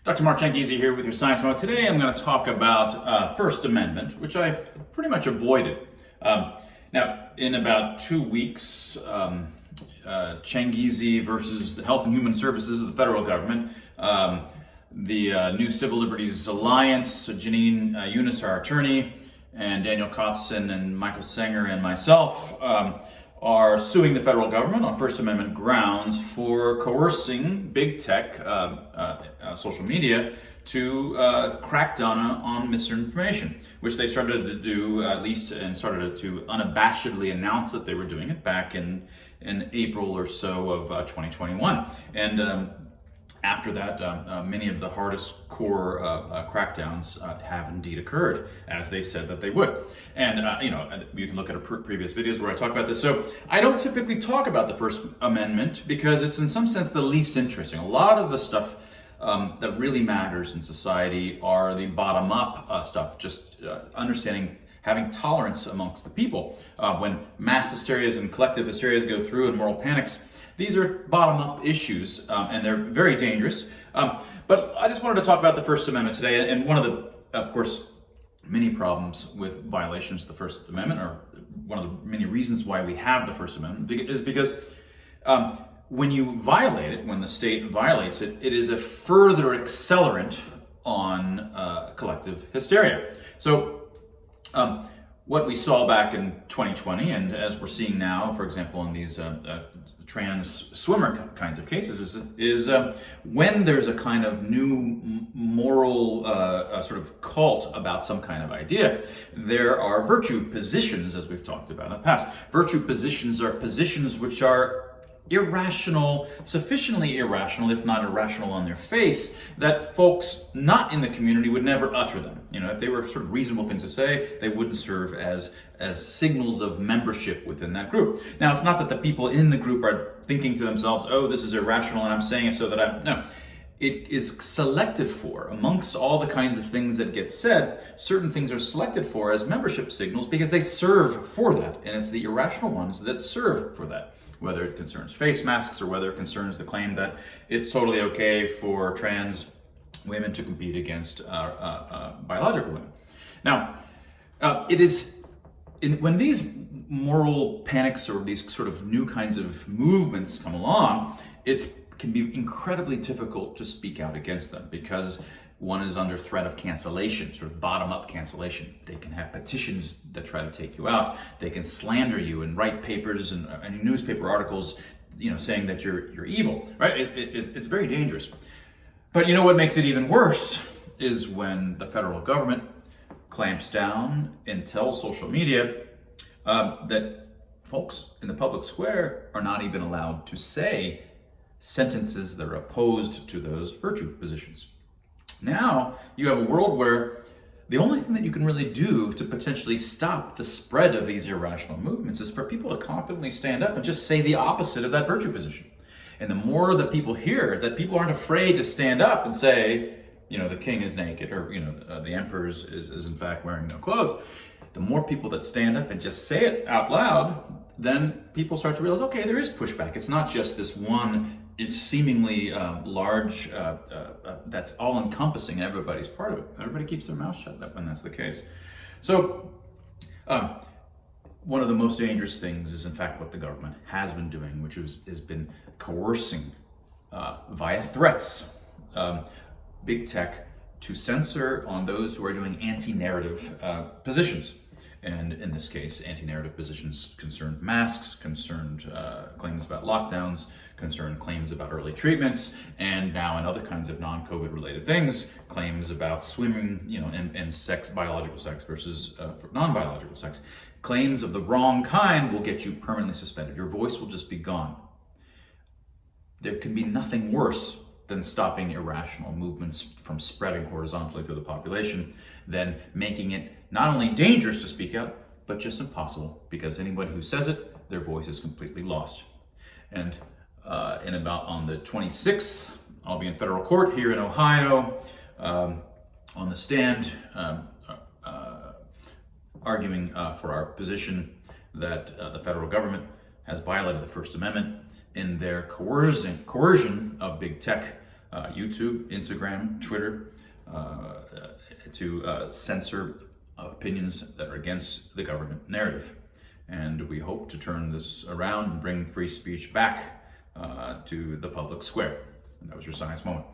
Dr. Mark Changizi here with your Science Mode. Today I'm going to talk about First Amendment, which I pretty much avoided. Now, in about 2 weeks, Changizi versus the Health and Human Services of the federal government, the New Civil Liberties Alliance, Janine Eunice, our attorney, and Daniel Kotzen and Michael Sanger and myself are suing the federal government on First Amendment grounds for coercing big tech, social media, to crack down on misinformation, which they started to do at least, and started to unabashedly announce that they were doing it back in April or so of 2021. And after that, many of the hardest core crackdowns have indeed occurred, as they said that they would. And you can look at previous videos where I talk about this. So I don't typically talk about the First Amendment because it's in some sense the least interesting. A lot of the stuff that really matters in society are the bottom-up stuff, just understanding, having tolerance amongst the people. When mass hysterias and collective hysterias go through and moral panics, these are bottom-up issues, and they're very dangerous. But I just wanted to talk about the First Amendment today, and one of the, of course, many problems with violations of the First Amendment, or one of the many reasons why we have the First Amendment, is because when you violate it, when the state violates it, it is a further accelerant on collective hysteria. So what we saw back in 2020, and as we're seeing now, for example, in these trans swimmer kinds of cases, is when there's a kind of new moral sort of cult about some kind of idea, there are virtue positions, as we've talked about in the past. Virtue positions are positions which are irrational, sufficiently irrational, if not irrational on their face, that folks not in the community would never utter them. You know, if they were sort of reasonable things to say, they wouldn't serve as signals of membership within that group. Now, it's not that the people in the group are thinking to themselves, oh, this is irrational and I'm saying it so that no. It is selected for, amongst all the kinds of things that get said, certain things are selected for as membership signals because they serve for that. And it's the irrational ones that serve for that, whether it concerns face masks or whether it concerns the claim that it's totally okay for trans women to compete against biological women. Now, when these moral panics or these sort of new kinds of movements come along, it can be incredibly difficult to speak out against them because one is under threat of cancellation, sort of bottom-up cancellation. They can have petitions that try to take you out. They can slander you and write papers and newspaper articles, saying that you're evil, right? It's very dangerous. But you know what makes it even worse is when the federal government clamps down and tells social media that folks in the public square are not even allowed to say sentences that are opposed to those virtue positions. Now you have a world where the only thing that you can really do to potentially stop the spread of these irrational movements is for people to confidently stand up and just say the opposite of that virtue position. And the more that people hear that people aren't afraid to stand up and say, the king is naked, or the emperor is in fact wearing no clothes, the more people that stand up and just say it out loud, then people start to realize, okay, there is pushback. It's not just this one seemingly large, that's all-encompassing, everybody's part of it. Everybody keeps their mouth shut when that's the case. So one of the most dangerous things is in fact what the government has been doing, which has been coercing via threats big tech to censor on those who are doing anti-narrative positions. And in this case, anti-narrative positions concerned masks, concerned claims about lockdowns, concerned claims about early treatments, and now in other kinds of non-COVID related things, claims about swimming, and sex, biological sex versus non-biological sex. Claims of the wrong kind will get you permanently suspended. Your voice will just be gone. There can be nothing worse than stopping irrational movements from spreading horizontally through the population, than making it not only dangerous to speak out, but just impossible, because anybody who says it, their voice is completely lost. And on the 26th, I'll be in federal court here in Ohio, on the stand, arguing for our position that the federal government has violated the First Amendment in their coercion of big tech YouTube, Instagram, Twitter, to censor opinions that are against the government narrative. And we hope to turn this around and bring free speech back to the public square. And that was your science moment.